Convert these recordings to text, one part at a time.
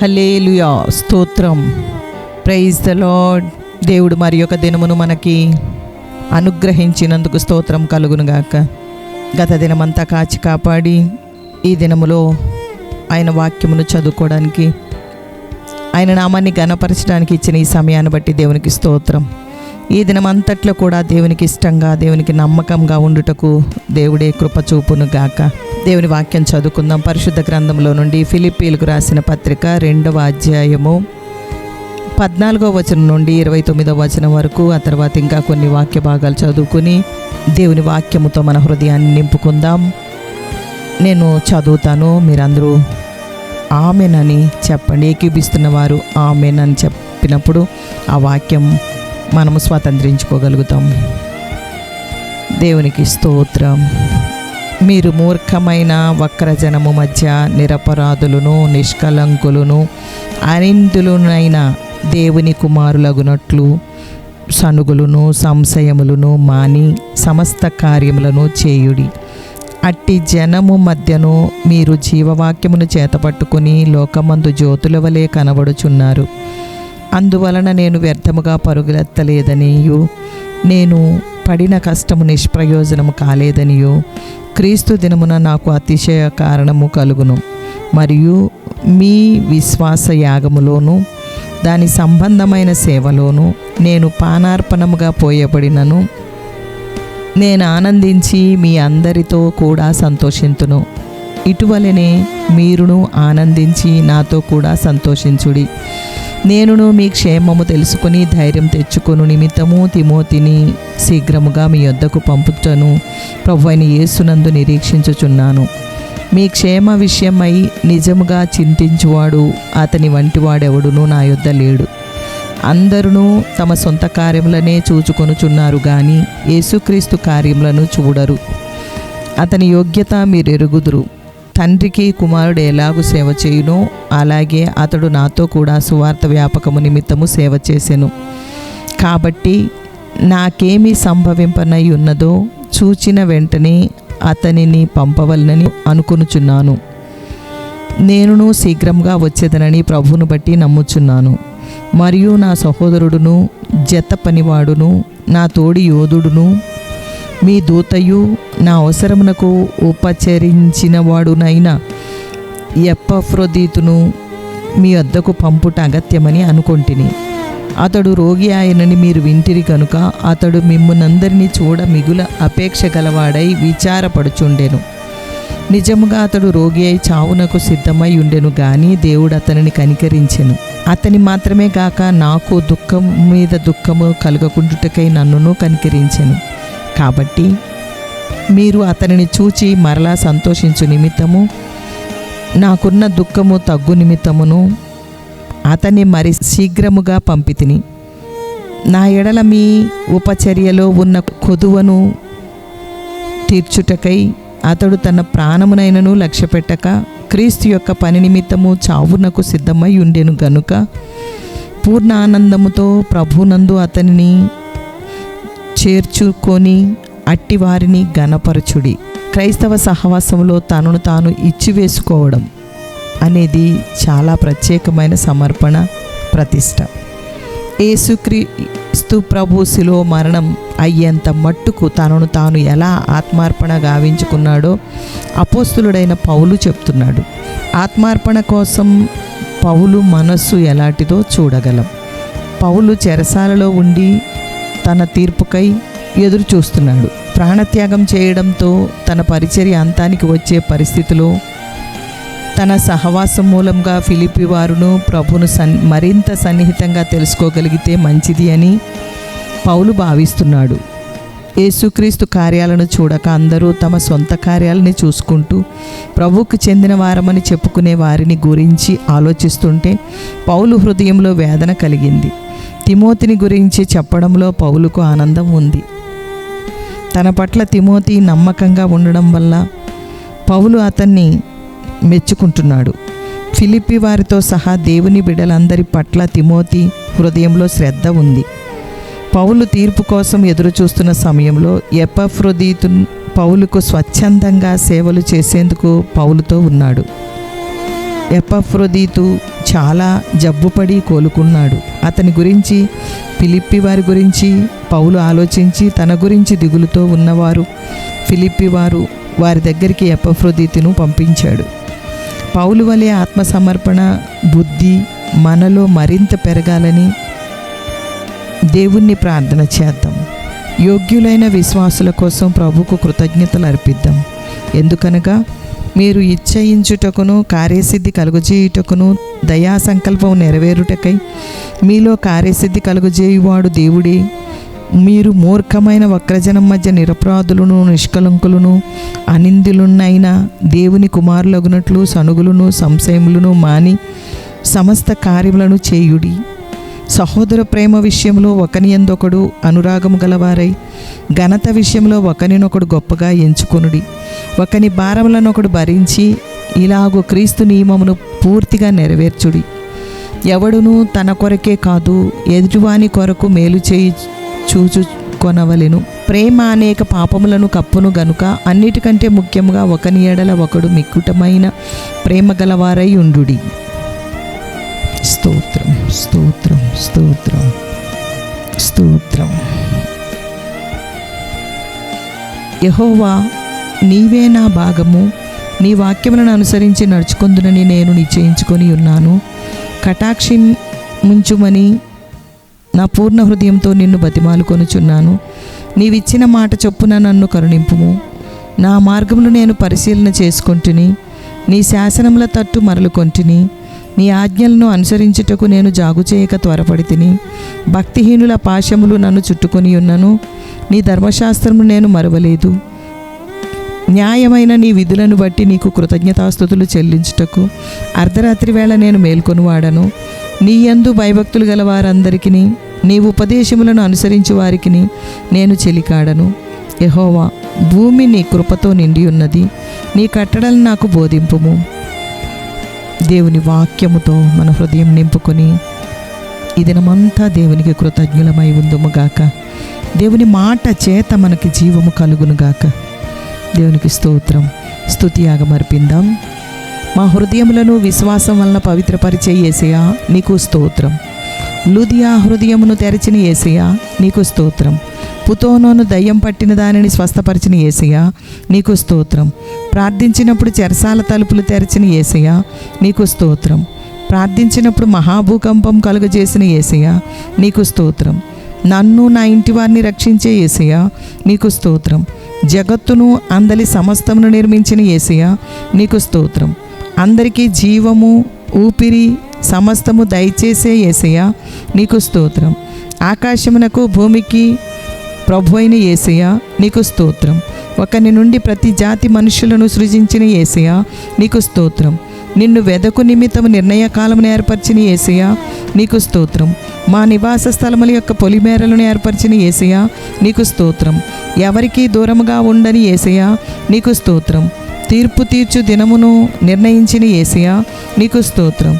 హల్లెలూయా, స్తోత్రం, praise the lord. దేవుడు మరి యొక్క దినమును మనకి అనుగ్రహించినందుకు స్తోత్రం కలుగునుగాక. గత దినమంతా కాచి కాపాడి ఈ దినములో ఆయన వాక్యమును చదువుకోవడానికి, ఆయన నామాన్ని ఘనపరచడానికి ఇచ్చిన ఈ సమయాన్ని బట్టి దేవునికి స్తోత్రం. ఈ దినమంతట్లో కూడా దేవునికి ఇష్టంగా, దేవునికి నమ్మకంగా ఉండుటకు దేవుడే కృప చూపును గాక. దేవుని వాక్యం చదువుకుందాం. పరిశుద్ధ గ్రంథంలో నుండి ఫిలిప్పీలకు రాసిన పత్రిక 2వ అధ్యాయము 14వ వచనం నుండి 29వ వచనం వరకు, ఆ తర్వాత ఇంకా కొన్ని వాక్య భాగాలు చదువుకుని దేవుని వాక్యముతో మన హృదయాన్ని నింపుకుందాం. నేను చదువుతాను, మీరందరూ ఆమెనని చెప్పండి. ఏకీపిస్తున్న వారు ఆమెన్ అని చెప్పినప్పుడు ఆ వాక్యం మనము స్వతంత్రించుకోగలుగుతాం. దేవునికి స్తోత్రం. మీరు మూర్ఖమైన వక్రజనము మధ్య నిరపరాధులను, నిష్కలంకులను, అనిందులునైన దేవుని కుమారులగునట్లు సనుగులను, సంశయములను మాని సమస్త కార్యములను చేయుడి. అట్టి జనము మధ్యను మీరు జీవవాక్యమును చేతపట్టుకుని లోకమందు జ్యోతుల వలె కనబడుచున్నారు. అందువలన నేను వ్యర్థముగా పరుగులెత్తలేదనియు, నేను పడిన కష్టము నిష్ప్రయోజనము కాలేదనియు క్రీస్తు దినమున నాకు అతిశయ కారణము కలుగును. మరియు మీ విశ్వాస యాగములోను దాని సంబంధమైన సేవలోను నేను పానార్పణముగా పోయబడినను. నేను ఆనందించి మీ అందరితో కూడా సంతోషింతును. ఇటువలనే మీరును ఆనందించి నాతో కూడా సంతోషించుడి. నేనును మీ క్షేమము తెలుసుకుని ధైర్యం తెచ్చుకొను నిమిత్తము తిమోతిని శీఘ్రముగా మీ యొద్దకు పంపుటను ప్రభువైన యేసునందు నిరీక్షించుచున్నాను. మీ క్షేమ విషయమై నిజముగా చింతించువాడు అతని వంటివాడెవడును నా యొద్ద లేడు. అందరూ తమ సొంత కార్యములనే చూచుకొనుచున్నారు గాని యేసుక్రీస్తు కార్యములను చూడరు. అతని యోగ్యత మీరు ఎరుగుదురు. తండ్రికి కుమారుడు ఎలాగూ సేవ చేయునో అలాగే అతడు నాతో కూడా సువార్త వ్యాపకము నిమిత్తము సేవ చేసెను. కాబట్టి నాకేమి సంభవింపనై ఉన్నదో చూచిన వెంటనే అతనిని పంపవలనని అనుకొనుచున్నాను. నేనును శీఘ్రంగా వచ్చేదనని ప్రభువును బట్టి నమ్ముచున్నాను. మరియు నా సహోదరుడును, జత పనివాడును, నా తోడి యోధుడును, మీ దూతయు, నా అవసరమునకు ఉపచరించిన వాడునైన ఎపఫ్రొదీతును మీ వద్దకు పంపుట అగత్యమని అనుకొంటిని. అతడు రోగి ఆయనని మీరు వింటిరి కనుక అతడు మిమ్మునందరినీ చూడ మిగుల అపేక్ష గలవాడై విచారపడుచుండెను. నిజముగా అతడు రోగి అయి చావునకు సిద్ధమై ఉండెను గాని దేవుడు అతనిని కనికరించెను. అతని మాత్రమే కాక నాకు దుఃఖం మీద దుఃఖము కలుగకుండుటకై నన్నును కనికరించెను. కాబట్టి మీరు అతనిని చూచి మరలా సంతోషించు నిమిత్తము నాకున్న దుఃఖము తగ్గు నిమిత్తమును అతన్ని మరి శీఘ్రముగా పంపితిని. నా ఎడల మీ ఉపచర్యలో ఉన్న కొదువను తీర్చుటకై అతడు తన ప్రాణమునైనను లక్ష్యపెట్టక క్రీస్తు యొక్క పని నిమిత్తము చావునకు సిద్ధమై ఉండెను గనుక పూర్ణ ఆనందముతో ప్రభునందు అతనిని చేర్చుకొని అట్టి వారిని ఘనపరచుడి. క్రైస్తవ సహవాసంలో తనను తాను ఇచ్చివేసుకోవడం అనేది చాలా ప్రత్యేకమైన సమర్పణ, ప్రతిష్ట. యేసుక్రీస్తు ప్రభు శిలువ మరణం అయ్యేంత మట్టుకు తనను తాను ఎలా ఆత్మార్పణ గావించుకున్నాడో అపోస్తులుడైన పౌలు చెప్తున్నాడు. ఆత్మార్పణ కోసం పౌలు మనస్సు ఎలాంటిదో చూడగలం. పౌలు చెరసాలలో ఉండి తన తీర్పుకై ఎదురు చూస్తున్నాడు. ప్రాణత్యాగం చేయడంతో తన పరిచర్య అంతానికి వచ్చే పరిస్థితిలో తన సహవాసం మూలంగా ఫిలిప్పీ వారును ప్రభును మరింత సన్నిహితంగా తెలుసుకోగలిగితే మంచిది అని పౌలు భావిస్తున్నాడు. యేసుక్రీస్తు కార్యాలను చూడక అందరూ తమ సొంత కార్యాలని చూసుకుంటూ ప్రభువుకు చెందిన వారమని చెప్పుకునే వారిని గురించి ఆలోచిస్తుంటే పౌలు హృదయంలో వేదన కలిగింది. తిమోతిని గురించి చెప్పడంలో పౌలుకు ఆనందం ఉంది. తన పట్ల తిమోతి నమ్మకంగా ఉండడం వల్ల పౌలు అతన్ని మెచ్చుకుంటున్నాడు. ఫిలిప్పీ వారితో సహా దేవుని బిడ్డలందరి పట్ల తిమోతి హృదయంలో శ్రద్ధ ఉంది. పౌలు తీర్పు కోసం ఎదురు చూస్తున్న సమయంలో ఎపఫ్రొదీతు పౌలుకు స్వచ్ఛందంగా సేవలు చేసేందుకు పౌలుతో ఉన్నాడు. ఎపఫ్రొదీతు చాలా జబ్బుపడి కోలుకున్నాడు. అతని గురించి, ఫిలిప్పి వారి గురించి పౌలు ఆలోచించి తన గురించి దిగులుతో ఉన్నవారు ఫిలిప్పి వారి దగ్గరికి ఎపఫ్రోదితును పంపించాడు. పౌలు వలె ఆత్మసమర్పణ బుద్ధి మనలో మరింత పెరగాలని దేవుణ్ణి ప్రార్థన చేద్దాం. యోగ్యులైన విశ్వాసుల కోసం ప్రభుకు కృతజ్ఞతలు అర్పిద్దాం. ఎందుకనగా మీరు ఇచ్చయించుటకును కార్యసిద్ధి కలుగజేయుటకును దయా సంకల్పం నెరవేరుటకై మీలో కార్యసిద్ధి కలుగజేయువాడు దేవుడే. మీరు మూర్ఖమైన వక్రజనం మధ్య నిరపరాధులను నిష్కలంకులను అనిందులున్నైనా దేవుని కుమారులగునట్లు సనుగులను సంశయములను మాని సమస్త కార్యములను చేయుడి. సహోదర ప్రేమ విషయంలో ఒకని యందొకడు అనురాగము గలవారై ఘనత విషయంలో ఒకనినొకడు గొప్పగా ఎంచుకొనుడి. ఒకని భారములనొకడు భరించి ఇలాగూ క్రీస్తు నియమమును పూర్తిగా నెరవేర్చుడి. ఎవడునూ తన కొరకే కాదు ఎదుటివాని కొరకు మేలు చేయి చూచుకొనవలెను. ప్రేమ అనేక పాపములను కప్పును గనుక అన్నిటికంటే ముఖ్యముగా ఒకని ఎడల ఒకడు మిక్కుటమైన ప్రేమ గలవారై ఉండుడి. స్తోత్రం స్తోత్రం స్తోత్రం స్తోత్రం. యెహోవా, నీవే నా భాగము, నీ వాక్యములను అనుసరించి నడుచుకొందునని నేను నిశ్చయించుకొని ఉన్నాను. కటాక్షించుమని నా పూర్ణ హృదయంతో నిన్ను బతిమాలుకొనుచున్నాను. నీవిచ్చిన మాట చొప్పున నన్ను కరుణింపుము. నా మార్గములు నేను పరిశీలన చేసుకొంటిని, నీ శాసనముల తట్టు మరలుకొంటిని. నీ ఆజ్ఞలను అనుసరించుటకు నేను జాగు చేయక త్వరపడితిని. భక్తిహీనుల పాశములు నన్ను చుట్టుకొని ఉన్నను, నీ ధర్మశాస్త్రము నేను మరవలేదు. న్యాయమైన నీ విధులను బట్టి నీకు కృతజ్ఞతాస్తుతులు చెల్లించుటకు అర్ధరాత్రి వేళ నేను మేల్కొనువాడను. నీ యందు భయభక్తులు గల వారందరికీ నీ ఉపదేశములను అనుసరించు వారికి నేను చెలికాడను. యెహోవా, భూమి నీ కృపతో నిండి ఉన్నది, నీ కట్టడలను నాకు బోధింపుము. దేవుని వాక్యముతో మన హృదయం నింపుకొని ఈ దినమంతా దేవునికి కృతజ్ఞులమై ఉందుముగాక. దేవుని మాట చేత మనకి జీవము కలుగునుగాక. దేవునికి స్తోత్రం. స్తుతియాగం అర్పిందాం. మా హృదయములను విశ్వాసం వలన పవిత్రపరిచే యేసయ్యా నీకు స్తోత్రం. లూదియా హృదయమును తెరచిన యేసయ్యా నీకు స్తోత్రం. పుతోనోను దయ్యం పట్టిన దానిని స్వస్థపరిచిన యేసయ్యా నీకు స్తోత్రం. ప్రార్థించినప్పుడు చెరసాల తలుపులు తెరచిన యేసయ్యా నీకు స్తోత్రం. ప్రార్థించినప్పుడు మహాభూకంపం కలుగజేసిన యేసయ్యా నీకు స్తోత్రం. నన్ను నా ఇంటి వారిని రక్షించే యేసయ్యా నీకు స్తోత్రం. జగత్తును అందలి సమస్తమును నిర్మించిన యేసయ్యా నీకు స్తోత్రం. అందరికీ జీవము ఊపిరి సమస్తము దయచేసే యేసయ్యా నీకు స్తోత్రం. ఆకాశమునకు భూమికి ప్రభు అయిన యేసయ్యా నీకు స్తోత్రం. ఒకని నుండి ప్రతి జాతి మనుషులను సృజించిన యేసయ్యా నీకు స్తోత్రం. నిన్ను వెదకు నిమిత్తము నిర్ణయకాలమును ఏర్పరిచిన యేసయ్యా నీకు స్తోత్రం. మా నివాస స్థలముల యొక్క పొలిమేరలను ఏర్పరిచిన యేసయ్యా నీకు స్తోత్రం. ఎవరికీ దూరముగా ఉండని యేసయ్యా నీకు స్తోత్రం. తీర్పు తీర్చు దినమును నిర్ణయించిన యేసయ్యా నీకు స్తోత్రం.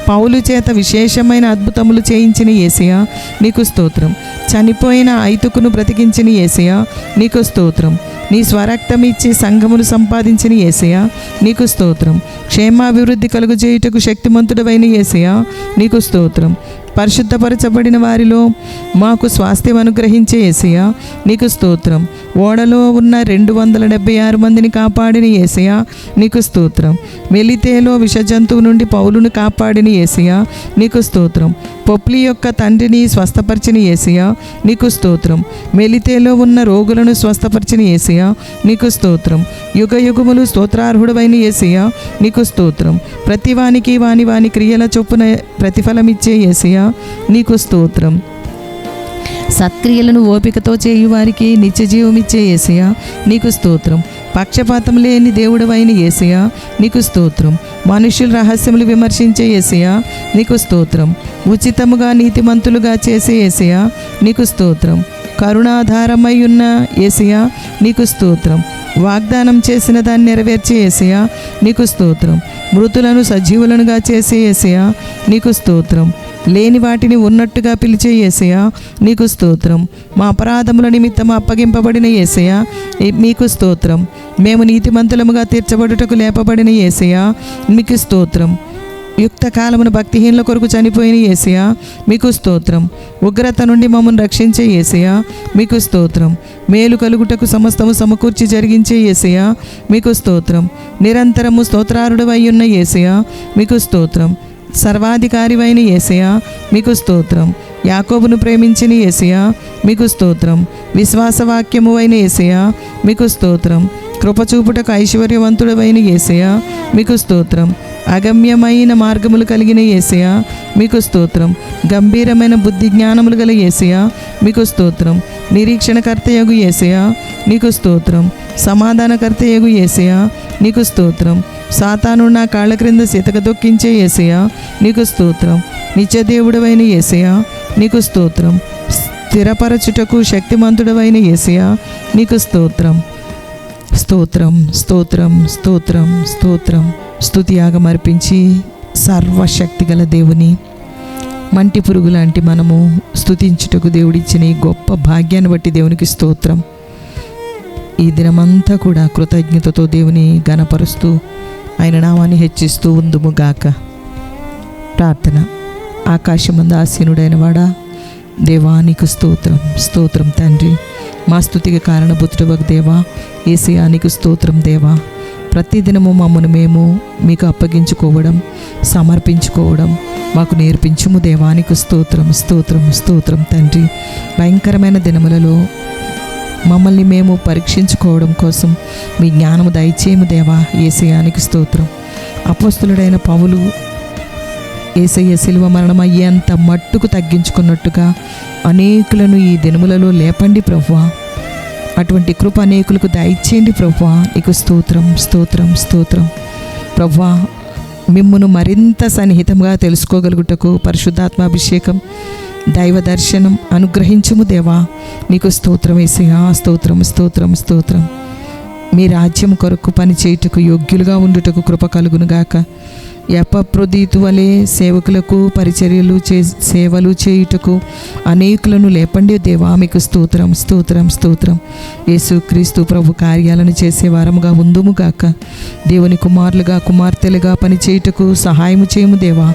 పౌలు చేత విశేషమైన అద్భుతములు చేయించిన యేసయ్యా నీకు స్తోత్రం. చనిపోయిన ఐతుకును బ్రతికించిన యేసయ్యా నీకు స్తోత్రం. నీ స్వరక్తమిచ్చి సంఘమును సంపాదించిన యేసయ్యా నీకు స్తోత్రం. క్షేమాభివృద్ధి కలుగజేయుటకు శక్తిమంతుడవైన యేసయ్యా నీకు స్తోత్రం. పరిశుద్ధపరచబడిన వారిలో మాకు స్వాస్థ్యం అనుగ్రహించే యేసయ్యా నీకు స్తోత్రం. ఓడలో ఉన్న 276 మందిని కాపాడిన యేసయ్యా నీకు స్తోత్రం. మెలితేలో విషజంతువు నుండి పౌలును కాపాడిన యేసయ్యా నీకు స్తోత్రం. పొప్లి యొక్క తండ్రిని స్వస్థపరిచిన యేసయ్యా నీకు స్తోత్రం. మెలితేలో ఉన్న రోగులను స్వస్థపరిచిన యేసయ్యా నీకు స్తోత్రం. యుగయుగములు స్తోత్రార్హుడవైన యేసయ్యా నీకు స్తోత్రం. ప్రతివానికి వాని క్రియల చొప్పున ప్రతిఫలమిచ్చే యేసయ్యా నీకు స్తోత్రం. సత్క్రియలను ఓపికతో చేయువారికి నిత్యజీవమిచ్చే యేసయ్యా నీకు స్తోత్రం. పక్షపాతం లేని దేవుడవైన యేసయ్యా నీకు స్తోత్రం. మనుషుల రహస్యములు విమర్శించే యేసయ్యా నీకు స్తోత్రం. ఉచితముగా నీతిమంతులుగా చేసే యేసయ్యా నీకు స్తోత్రం. కరుణాధారమై ఉన్న యేసయ్యా నీకు స్తోత్రం. వాగ్దానం చేసిన దాన్ని నెరవేర్చే యేసయ్యా నీకు స్తోత్రం. మృతులను సజీవులనుగా చేసే యేసయ్యా నీకు స్తోత్రం. లేని వాటిని ఉన్నట్టుగా పిలిచే యేసయ్యా నీకు స్తోత్రం. మా అపరాధముల నిమిత్తం అప్పగింపబడిన యేసయ్యా మీకు స్తోత్రం. మేము నీతిమంతులముగా తీర్చబడుటకు లేపబడిన యేసయ్యా మీకు స్తోత్రం. యుక్త కాలమున భక్తిహీనుల కొరకు చనిపోయిన యేసయ్యా మీకు స్తోత్రం. ఉగ్రత నుండి మమ్మల్ని రక్షించే యేసయ్యా మీకు స్తోత్రం. మేలు కలుగుటకు సమస్తము సమకూర్చి జరిగించే యేసయ్యా మీకు స్తోత్రం. నిరంతరము స్తోత్రారుడవై ఉన్న యేసయ్యా మీకు స్తోత్రం. సర్వాధికారివైన యేసయ్యా మీకు స్తోత్రం. యాకోబును ప్రేమించిన యేసయ్యా మీకు స్తోత్రం. విశ్వాసవాక్యము అయిన యేసయ్యా మీకు స్తోత్రం. కృపచూపుటకు ఐశ్వర్యవంతుడవైన యేసయ్యా మీకు స్తోత్రం. అగమ్యమైన మార్గములు కలిగిన యేసయ్యా మీకు స్తోత్రం. గంభీరమైన బుద్ధి జ్ఞానములు గల యేసయ్యా మీకు స్తోత్రం. నిరీక్షణకర్తయగు యేసయ్యా నీకు స్తోత్రం. సమాధానకర్తయగు యేసయ్యా నీకు స్తోత్రం. సాతాను నా కాళ్ళ క్రింద సితక దొక్కించే యేసయ్యా నీకు స్తోత్రం. నిత్యదేవుడవైన యేసయ్యా నీకు స్తోత్రం. స్థిరపరచుటకు శక్తిమంతుడవైన యేసయ్యా నీకు స్తోత్రం. స్తోత్రం స్తోత్రం స్తోత్రం స్తోత్రం. స్తుతియాగం అర్పించి సర్వశక్తి గల దేవుని మంటి పురుగు లాంటి మనము స్తుతించుటకు దేవుడిచ్చిన ఈ గొప్ప భాగ్యాన్ని బట్టి దేవునికి స్తోత్రం. ఈ దినమంతా కూడా కృతజ్ఞతతో దేవుని ఘనపరుస్తూ ఆయన నామాన్ని హెచ్చిస్తూ ఉందుము గాక. ప్రార్థన. ఆకాశమందు ఆసీనుడైన వాడా, దేవానికి స్తోత్రం స్తోత్రం తండ్రి. మా స్తుతికి కారణభూతుడవగు దేవా, యేసయ్యా నీకు స్తోత్రం దేవా. ప్రతిదినము మమ్మను మేము మీకు అప్పగించుకోవడం, సమర్పించుకోవడం మాకు నేర్పించుము దేవానికి స్తోత్రం స్తోత్రం స్తోత్రం తండ్రి. భయంకరమైన దినములలో మమ్మల్ని మేము పరీక్షించుకోవడం కోసం మీ జ్ఞానము దయచేయము దేవా. యేసయ్యానికి స్తోత్రం. అపోస్తలుడైన పౌలు యేసయ్య శిలువ మరణం అయ్యేంత మట్టుకు తగ్గించుకున్నట్టుగా అనేకులను ఈ దినములలో లేపండి ప్రభువా. అటువంటి కృప అనేకులకు దయచేయండి ప్రభువా. నీకు స్తోత్రం స్తోత్రం స్తోత్రం ప్రభువా. మిమ్మును మరింత సన్నిహితంగా తెలుసుకోగలుగుటకు పరిశుద్ధాత్మాభిషేకం, దైవ దర్శనం అనుగ్రహించుము దేవా. నీకు స్తోత్రం యేసయ్యా. స్తోత్రం స్తోత్రం స్తోత్రం. మీ రాజ్యం కొరకు పని చేయుటకు యోగ్యులుగా ఉండుటకు కృప కలుగునుగాక. ఎపఫ్రోదితు వలె సేవకులకు పరిచర్యలు సేవలు చేయుటకు అనేకులను లేపండి దేవా. మీకు స్తోత్రం స్తోత్రం స్తోత్రం. యేసుక్రీస్తు ప్రభు కార్యాలను చేసే వారముగా ఉందుముగాక. దేవుని కుమారులుగా కుమార్తెలుగా పనిచేయుటకు సహాయము చేయము దేవా.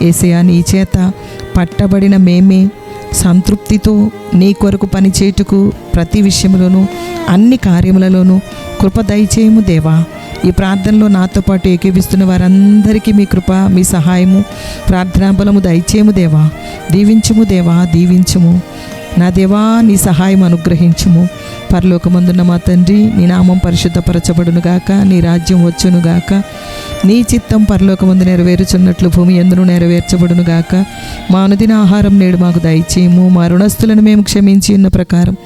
యేసయ్యా నీ చేత పట్టబడిన మేమే సంతృప్తితో నీ కొరకు పనిచేయుటకు ప్రతి విషయంలోనూ అన్ని కార్యములలోనూ కృప దయచేయము దేవా. ఈ ప్రార్థనలో నాతో పాటు ఏకీవిస్తున్న వారందరికీ మీ కృప, మీ సహాయము, ప్రార్థనా బలము దయచేయము దేవా. దీవించుము దేవా, దీవించుము నా దేవా. నీ సహాయం అనుగ్రహించుము. పరలోకమందున్న మా తండ్రి, నీ నామం పరిశుద్ధపరచబడునుగాక. నీ రాజ్యం వచ్చునుగాక. నీ చిత్తం పరలోకమందు నెరవేరుచున్నట్లు భూమి యందును నెరవేర్చబడునుగాక. మా అనుదిన ఆహారం నేడు మాకు దయచేయము. మా రుణస్థులను మేము క్షమించి ఉన్న ప్రకారం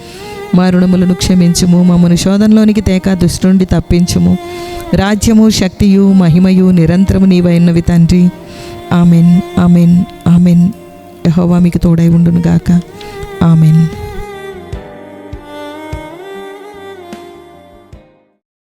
మా రుణములను క్షమించుము. మమ్మను శోధనలోనికి తేక దుష్టు నుండి తప్పించుము. రాజ్యము, శక్తియు, మహిమయు నిరంతరము నీవైనవి తండ్రి. Amen amen amen. యెహోవా మీకు తోడై ఉండునుగాక. ఆమెన్.